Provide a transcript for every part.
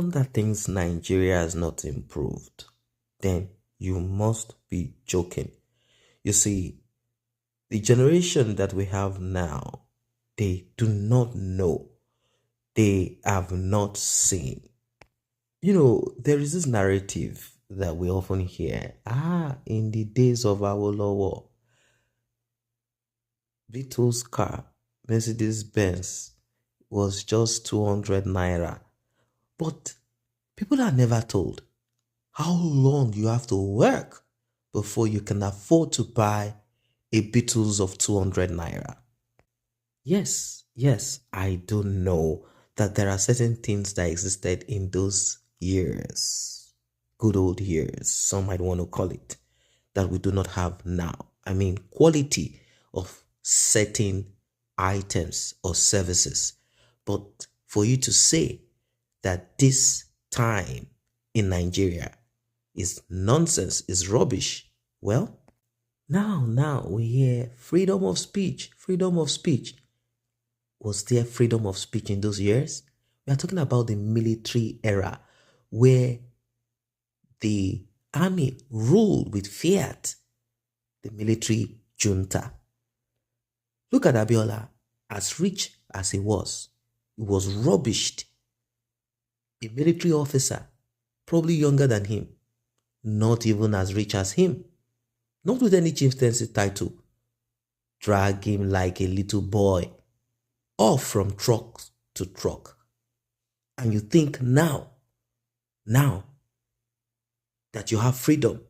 anyone that thinks Nigeria has not improved, then you must be joking. You see, the generation that we have now, they do not know. They have not seen. There is this narrative that we often hear. In the days of Awolowo, Beatles car, Mercedes Benz, was just 200 naira. But people are never told how long you have to work before you can afford to buy a Beatles of 200 naira. Yes, I do know that there are certain things that existed in those years, good old years, some might want to call it, that we do not have now. I mean, quality of certain items or services. But for you to say that this time in Nigeria is nonsense, is rubbish, well, now we hear freedom of speech, freedom of speech. Was there freedom of speech in those years? We are talking about the military era where the army ruled with fiat, the military junta. Look at Abiola, as rich as he was rubbished. A military officer, probably younger than him, not even as rich as him, not with any chieftaincy title, drag him like a little boy off from truck to truck. And you think now that you have freedom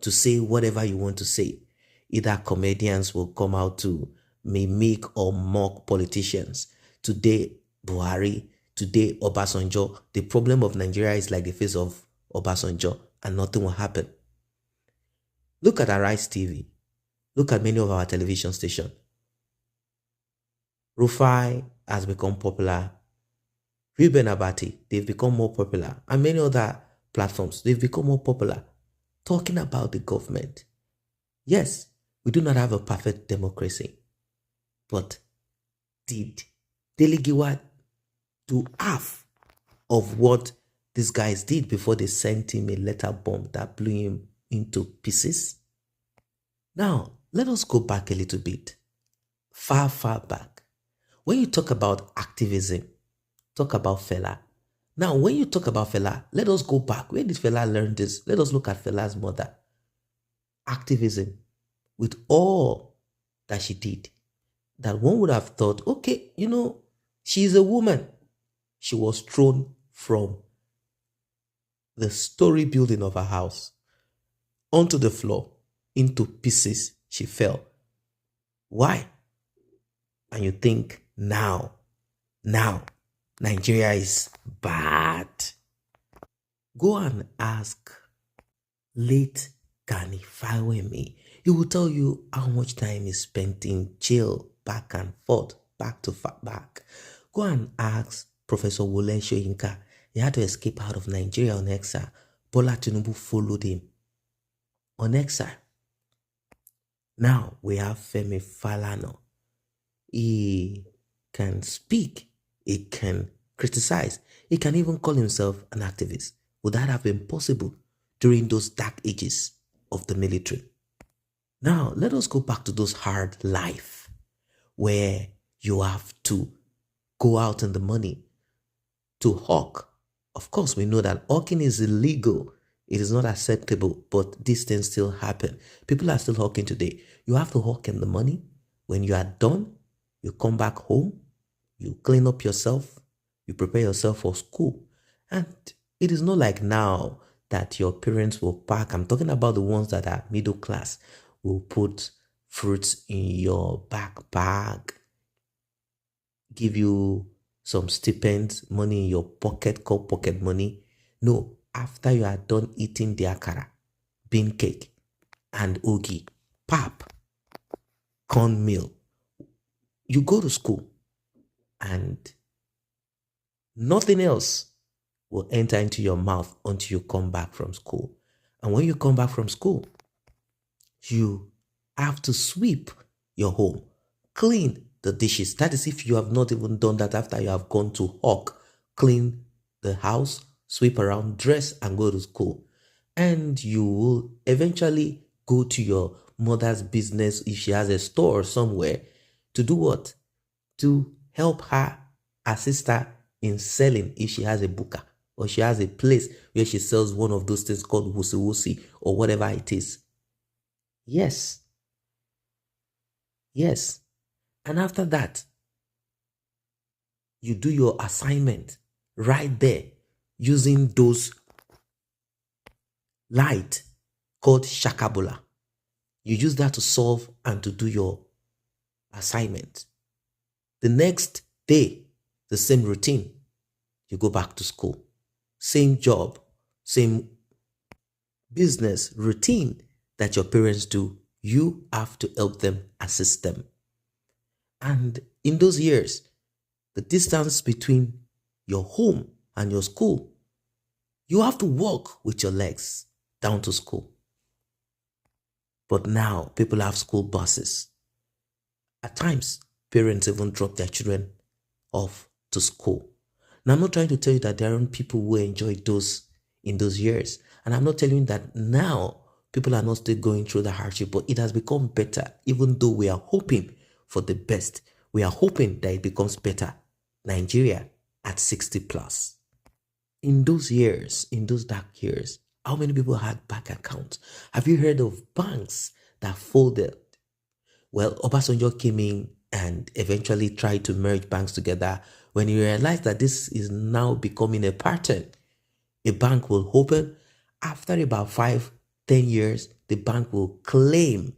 to say whatever you want to say, either comedians will come out to mimic or mock politicians. Today, Buhari, today, Obasanjo. The problem of Nigeria is like the face of Obasanjo, and nothing will happen. Look at Arise TV. Look at many of our television stations. Rufai has become popular. Ruben Abati, they've become more popular. And many other platforms, they've become more popular. Talking about the government. Yes, we do not have a perfect democracy. But did Delegiwa do half of what these guys did before they sent him a letter bomb that blew him into pieces? Now, let us go back a little bit. Far back. When you talk about activism, talk about Fela. Now, when you talk about Fela, let us go back. Where did Fela learn this? Let us look at Fela's mother. Activism, with all that she did, that one would have thought, okay, she's a woman. She was thrown from the story building of her house onto the floor, into pieces. She fell. Why? And you think, now, Nigeria is bad. Go and ask late Gani Fawemi. He will tell you how much time he spent in jail, back and forth, back to back. Go and ask Professor Wole Soyinka. He had to escape out of Nigeria on exile. Bola Tinubu followed him on exile. Now we have Femi Falana. He can speak, he can criticize, he can even call himself an activist. Would that have been possible during those dark ages of the military? Now, let us go back to those hard life where you have to go out in the money to hawk. Of course, we know that hawking is illegal. It is not acceptable, but these things still happen. People are still hawking today. You have to hawk in the money. When you are done, you come back home, you clean up yourself, you prepare yourself for school. And it is not like now that your parents will pack. I'm talking about the ones that are middle class, will put fruits in your backpack, give you some stipends, money in your pocket, called pocket money. No, after you are done eating the akara, bean cake, and ogi, pap, cornmeal, you go to school and nothing else will enter into your mouth until you come back from school. And when you come back from school, you have to sweep your home, clean the dishes. That is if you have not even done that after you have gone to hawk, clean the house, sweep around, dress, and go to school. And you will eventually go to your mother's business if she has a store somewhere to do what? To help her, assist her in selling if she has a booker or she has a place where she sells one of those things called wusi wusi or whatever it is. Yes. Yes. And after that, you do your assignment right there using those light called shakabula. You use that to solve and to do your assignment. The next day, the same routine. You go back to school. Same job, same business routine that your parents do. You have to help them, assist them. And in those years, the distance between your home and your school, you have to walk with your legs down to school. But now people have school buses. At times, parents even drop their children off to school. Now, I'm not trying to tell you that there aren't people who enjoyed those in those years. And I'm not telling you that now people are not still going through the hardship, but it has become better, even though we are hoping for the best. We are hoping that it becomes better. Nigeria at 60 plus. In those years, in those dark years, how many people had bank accounts? Have you heard of banks that folded? Well, Obasanjo came in and eventually tried to merge banks together. When he realized that this is now becoming a pattern, a bank will open. After about 5-10 years, the bank will claim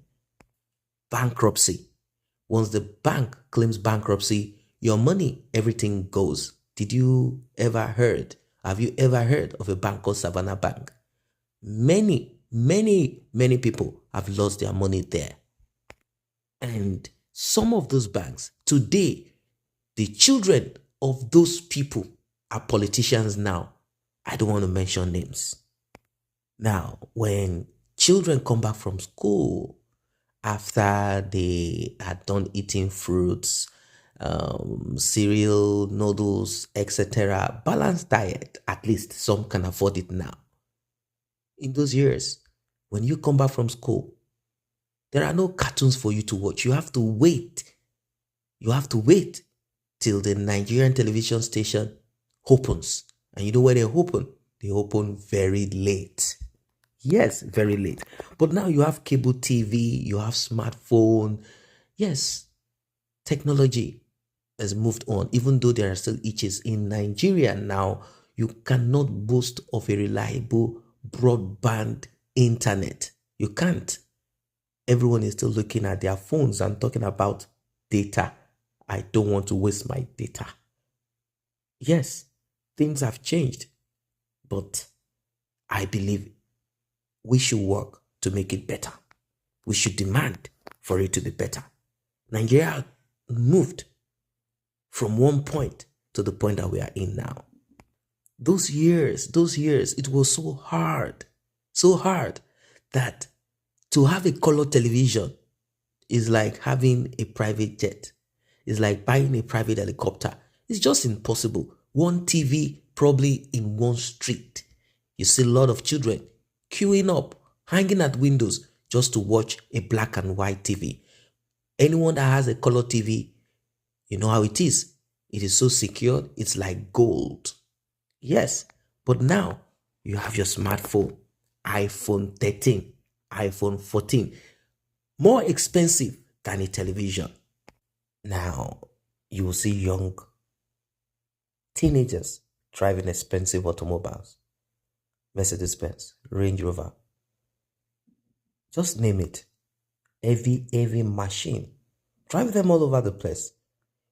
bankruptcy. Once the bank claims bankruptcy, your money, everything goes. Have you ever heard of a bank called Savannah Bank? Many people have lost their money there. And some of those banks, today, the children of those people are politicians now. I don't want to mention names. Now, when children come back from school after they had done eating fruits, cereal, noodles, etc., balanced diet, at least some can afford it now. In those years, when you come back from school, there are no cartoons for you to watch. You have to wait. You have to wait till the Nigerian television station opens. And you know when they open? They open very late. Yes, very late. But now you have cable TV, you have smartphone. Yes, technology has moved on, even though there are still itches. In Nigeria now, you cannot boast of a reliable broadband internet. You can't. Everyone is still looking at their phones and talking about data. I don't want to waste my data. Yes, things have changed, but I believe we should work to make it better. We should demand for it to be better. Nigeria moved from one point to the point that we are in now. Those years, it was so hard that to have a color television is like having a private jet. It's like buying a private helicopter. It's just impossible. One TV probably in one street. You see a lot of children queuing up, hanging at windows just to watch a black and white TV. Anyone that has a color TV, you know how it is. It is so secure, it's like gold. Yes, but now you have your smartphone, iPhone 13, iPhone 14, more expensive than a television. Now, you will see young teenagers driving expensive automobiles, Mercedes-Benz, Range Rover, just name it, heavy machine, drive them all over the place.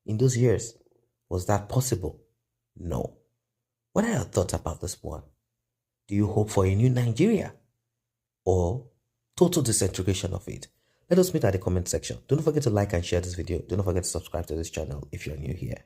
In those years, was that possible? No. What are your thoughts about this one? Do you hope for a new Nigeria or total disintegration of it? Let us meet at the comment section. Don't forget to like and share this video. Do not forget to subscribe to this channel if you're new here.